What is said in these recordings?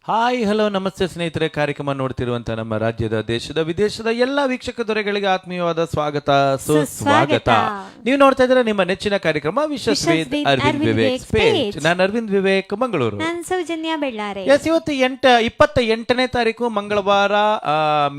Hi hello ನಮಸ್ತೆ ಸ್ನೇಹಿತರೆ, ಕಾರ್ಯಕ್ರಮ ನೋಡ್ತಿರುವಂತ ನಮ್ಮ ರಾಜ್ಯದ ದೇಶದ ವಿದೇಶದ ಎಲ್ಲಾ ವೀಕ್ಷಕ ದೊರೆಗಳಿಗೆ ಆತ್ಮೀಯವಾದ ಸ್ವಾಗತ ಸುಸ್ವಾಗತ. ನೀವು ನೋಡ್ತಾ ಇದ್ರೆ ನಿಮ್ಮ ನೆಚ್ಚಿನ ಕಾರ್ಯಕ್ರಮ wishes with Arvind Vivek space. ನಾನು ಅರವಿಂದ್ ವಿವೇಕ್, ಮಂಗಳೂರು. ನಾನು ಸೌಜನ್ಯ ಬೆಳ್ಳಾರೆ. ಇವತ್ತು 28ನೇ ತಾರೀಕು ಮಂಗಳವಾರ,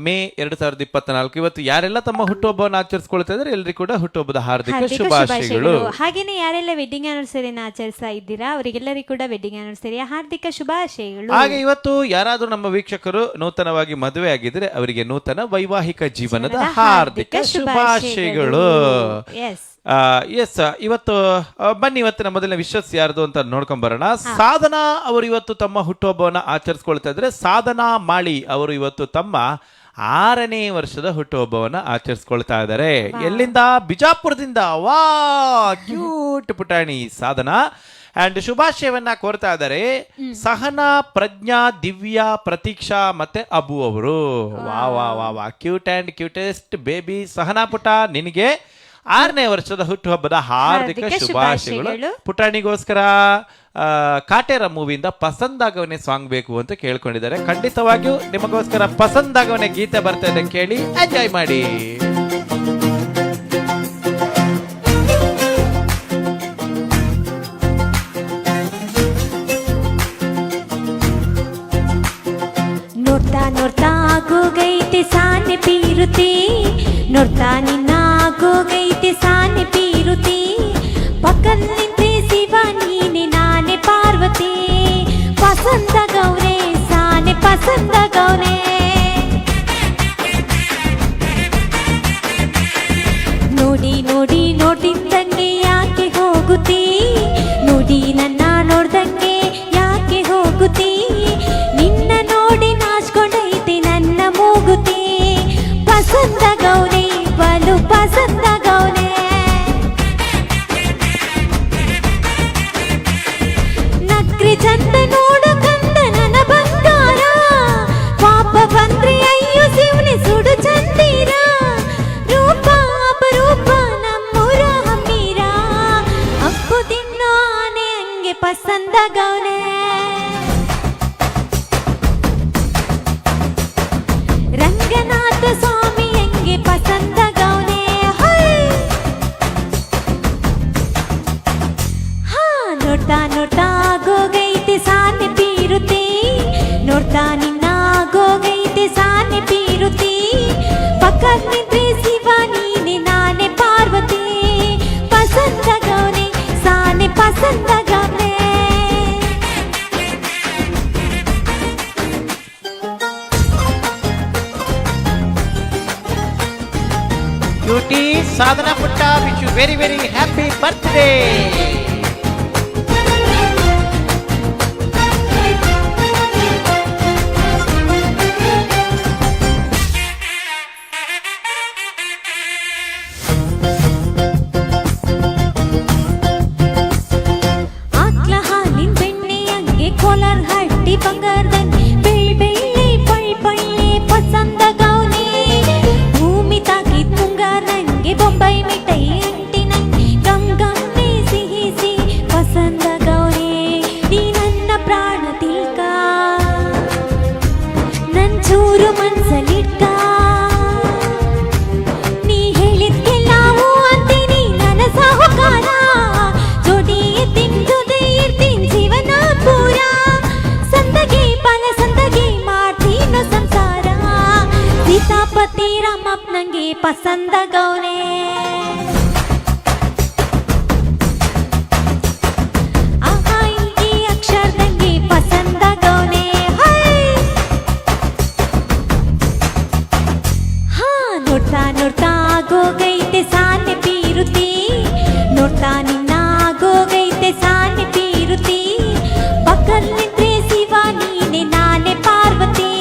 ಮೇ 2024. ಇವತ್ತು ಯಾರೆಲ್ಲ ತಮ್ಮ ಹುಟ್ಟುಹಬ್ಬವನ್ನು ಆಚರಿಸಿಕೊಳ್ತಾ ಇದ್ದಾರೆ ಎಲ್ಲರಿಗೂ ಕೂಡ ಹುಟ್ಟುಹಬ್ಬದ ಹಾರ್ದಿಕ ಶುಭಾಶಯಗಳು. ಹಾಗೇನೆ ಯಾರೆಲ್ಲ ವೆಡ್ಡಿಂಗ್ ಆನಿವರ್ಸರಿನ ಆಚರಿಸ್ತಾ ಇದ್ದೀರಾ ಅವರಿಗೆಲ್ಲರಿಗೂ ಕೂಡ ವೆಡ್ಡಿಂಗ್ ಆನಿವರ್ಸರಿಯ ಹಾರ್ದಿಕ ಶುಭಾಶಯಗಳು. ಹಾಗೆ ಇವತ್ತು ಯಾರಾದ್ರೂ ನಮ್ಮ ವೀಕ್ಷಕರು ನೂತನವಾಗಿ ಮದುವೆ ಆಗಿದ್ರೆ ಅವರಿಗೆ ನೂತನ ವೈವಾಹಿಕ ಜೀವನದ ಹಾರ್ದಿಕ ಶುಭಾಶಯಗಳು. ಎಸ್, ಇವತ್ತು ಬನ್ನಿ ಇವತ್ತಿನ ಮೊದಲನೇ ವಿಶಸ್ ಯಾರ್ದು ಅಂತ ನೋಡ್ಕೊಂಡ್ ಬರೋಣ. ಸಾಧನಾ ಅವರು ಇವತ್ತು ತಮ್ಮ ಹುಟ್ಟುಹಬ್ಬವನ್ನ ಆಚರಿಸ್ಕೊಳ್ತಾ ಇದ್ರೆ, ಸಾಧನಾ ಮಾಳಿ ಅವರು ಇವತ್ತು ತಮ್ಮ 6ನೇ ವರ್ಷದ ಹುಟ್ಟುಹಬ್ಬವನ್ನ ಆಚರಿಸ್ಕೊಳ್ತಾ ಇದ್ದಾರೆ. ಎಲ್ಲಿಂದ? ಬಿಜಾಪುರದಿಂದ. ವಾ, ಕ್ಯೂಟ್ ಪುಟಾಣಿ ಸಾಧನಾ. ಅಂಡ್ ಶುಭಾಶಯವನ್ನ ಕೋರ್ತಾ ಇದ್ದಾರೆ ಸಹನಾ, ಪ್ರಜ್ಞಾ, ದಿವ್ಯಾ, ಪ್ರತೀಕ್ಷಾ ಮತ್ತೆ ಅಬು ಅವರು. ವಾ ವಾ ವಾ ವಾ, cute and cutest baby Sahana ಪುಟ, ನಿನಗೆ 6ನೇ ವರ್ಷದ ಹುಟ್ಟುಹಬ್ಬದ ಹಾರ್ದಿಕ ಶುಭಾಶಯಗಳು. ಪುಟಾಣಿಗೋಸ್ಕರ ಕಾಟೇರ ಮೂವಿಯಿಂದ ಪಸಂದಾಗವನೇ ಸಾಂಗ್ ಬೇಕು ಅಂತ ಕೇಳ್ಕೊಂಡಿದ್ದಾರೆ. ಖಂಡಿತವಾಗಿಯೂ ನಿಮಗೋಸ್ಕರ ಪಸಂದಾಗವನೇ ಗೀತೆ ಬರ್ತಾ ಇದೆ, ಕೇಳಿ ಎಂಜಾಯ್ ಮಾಡಿ. ನೋಡ್ತಾ ಆಗೋಗೈತೆ ಸಾನೆ ಪೀರುತಿ, ನೋಡ್ತಾ ನಿನ್ನ ಆಗೋಗೈತೆ ಸಾನೆ ಪೀರುತಿ, ಪಕ್ಕದ ನಿಂತೆ ಶಿವ ನೀನೆ ನಾನೇ ಪಾರ್ವತಿ, ಪಸಂದ ಗೌರೆ ಸಾನೆ ಪಸಂದ ಗೌರೆ. ನೋಡಿ ನೋಡಿ ನೋಡಿದ್ದಂಗೆ ಯಾಕೆ ಹೋಗುತ್ತೀ, ನೋಡಿ ನನ್ನ ನೋಡ್ದಂಗೆ ಯಾಕೆ ಹೋಗುತ್ತೀ, ನಿನ್ನ ನೋಡಿ ನಾಚ್ಕೊಂಡೈತೆ ನನ್ನ ಮೂಗುತಿ, ಪಸಂದ ಗೌರಿ ಬಲು ಪಸಂದ ಗೌರೆ. ನಕ್ರಿ ಚಂದ ನೋಡು ಕಂದ ನನ್ನ ಬಂಗಾರ, ಪಾಪ ಬಂದ್ರೆ ಅಯ್ಯೋ ಶಿವನೆ ಸುಡು ಚಂದೀರ, ರೂಪ ಅಪರೂಪ ನಮ್ಮೂರ ಹಮ್ಮೀರ, ಅಪ್ಪು ತಿನ್ನೋ ಆನೆ ಹಂಗೆ ಪಸಂದ ಗೌರೆ. ರಂಗನಾಥ ಸ್ವಾಮಿ ಹಂಗೆ ಪಸಂದ ಗೌನೆ. ಹಾ, ನೋಡ್ತಾ ನೋಡ್ತಾ ಆಗೋಗೈತೆ ಸಾನೆ ಪೀರುತಿ, ನೋಡ್ತಾ ನಿನ್ನ ಆಗೋಗೈತೆ ಸಾನೆ ಪೀರುತಿ, ಪಕ್ಕದ ನಿಂತ್ರೆ ಶಿವ ನೀನೆ ನಾನೇ ಪಾರ್ವತಿ, ಪಸಂದ ಗೌನೆ ಸಾನೆ ಪಸಂದ ಗೌನೆ. ಕ್ಯೂಟಿ ಸಾಧನಾ ಪುಟ್ಟ, wish you very very happy birthday. ಆಕ್ಲ ಹಾಲಿನ ಬೆಣ್ಣೆ ಹಂಗೆ ಕೋಲಾರ ಹಟ್ಟಿ ಬಂಗಾರದಂಗೆ ಬೆಳ್ಳಿ ಬೆಳ್ಳಿ ಪಳ್ಳಿ ಪಳ್ಳಿ ಪಸಂದ ಗೌನೆ, ಭೂಮಿ ತಾಕಿ ತುಂಗಾರ ನಂಗೆ ಬೊಂಬೈ ಮಿಠಾಯಿ ಅಂಟಿ ನಂಗೆ ಗಂಗಮ್ಮೆ ಸಿಹಿ ಸಿ ಪಸಂದ ಗೌನೆ, ನೀ ನನ್ನ ಪ್ರಾಣ ತಿಳ್ಕ, ನನ್ ಚೂರು ಮನ್ಸಲ್ಲಿಟ್ಕ, ನೀ ಹೇಳಿದ್ಕೆಲ್ಲ ಹೂ ಅಂತೀನಿ ನನ್ನ ಸಾಹುಕಾರ, ಜೋಡಿಯೇ ತಿಂದುದೇ ಇರ್ತೀನಿ ಜೀವನ ಪೂರ, ಸಂದಗೆ ಪಾಲ ಸಂದಗೆ ಮಾಡ್ತೀನೋ ಸಂಸಾರ, ಸೀತಾಪತಿ ರಾಮಪ್ಪ ನಂಗೆ ಪಸಂದ ಗೌನೆ. ಆಹಾ ಈ ಅಕ್ಷರದಂಗೆ ಪಸಂದ ಗೌನೆ. ಹಾ, ನೋಡ್ತಾ ನೋಡ್ತಾ ಆಗೋಗೈತೆ ಸಾನೆ ಪೀರುತಿ, ನೋಡ್ತಾ ನಿನ್ನ ಆಗೋಗೈತೆ ಸಾನೆ ಪೀರುತಿ, ಪಕ್ಕದ ನಿಂತ್ರೆ ಶಿವ ನೀನೆ ನಾನೇ ಪಾರ್ವತಿ,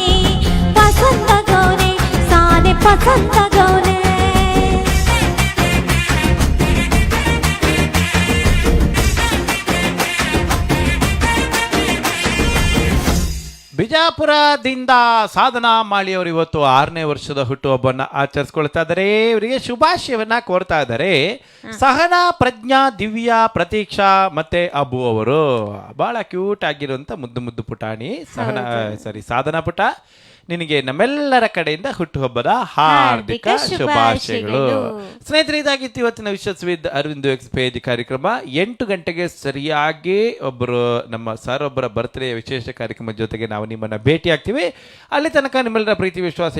ಪಸಂದ ಗೌನೆ ಸಾನೆ ಪಸಂದ ಗೌನೆ. ಬಿಜಾಪುರದಿಂದ ಸಾಧನಾ ಮಾಳಿಯವರು ಇವತ್ತು 6ನೇ ವರ್ಷದ ಹುಟ್ಟುಹಬ್ಬವನ್ನು ಆಚರಿಸ್ಕೊಳ್ತಾ ಇದ್ದಾರೆ. ಇವರಿಗೆ ಶುಭಾಶಯವನ್ನ ಕೋರ್ತಾ ಇದ್ದಾರೆ. ಸಹನಾ, ಪ್ರಜ್ಞಾ, ದಿವ್ಯಾ, ಪ್ರತೀಕ್ಷಾ ಮತ್ತೆ ಅಬು ಅವರು ಬಹಳ ಕ್ಯೂಟ್ ಆಗಿರುವಂತ ಮುದ್ದು ಮುದ್ದು ಪುಟಾಣಿ. ಸಾಧನಾ ಪುಟ, ನಿನಗೆ ನಮ್ಮೆಲ್ಲರ ಕಡೆಯಿಂದ ಹುಟ್ಟುಹಬ್ಬದ ಹಾರ್ದಿಕ ಶುಭಾಶಯಗಳು. ಸ್ನೇಹಿತರೆ, ಇದಾಗಿತ್ತು ಇವತ್ತಿನ ವಿಶಸ್ ವಿತ್ ಅರವಿಂದ್ ಎಕ್ಸ್ ಪೇಜ್ ಕಾರ್ಯಕ್ರಮ. 8 ಗಂಟೆಗೆ ಸರಿಯಾಗಿ ನಮ್ಮ ಸರ್ ಒಬ್ಬರ ಬರ್ತ್ಡೇ ವಿಶೇಷ ಕಾರ್ಯಕ್ರಮದ ಜೊತೆಗೆ ನಾವು ನಿಮ್ಮನ್ನ ಭೇಟಿ ಆಗ್ತೀವಿ. ಅಲ್ಲಿ ತನಕ ನಿಮ್ಮೆಲ್ಲರ ಪ್ರೀತಿ ವಿಶ್ವಾಸ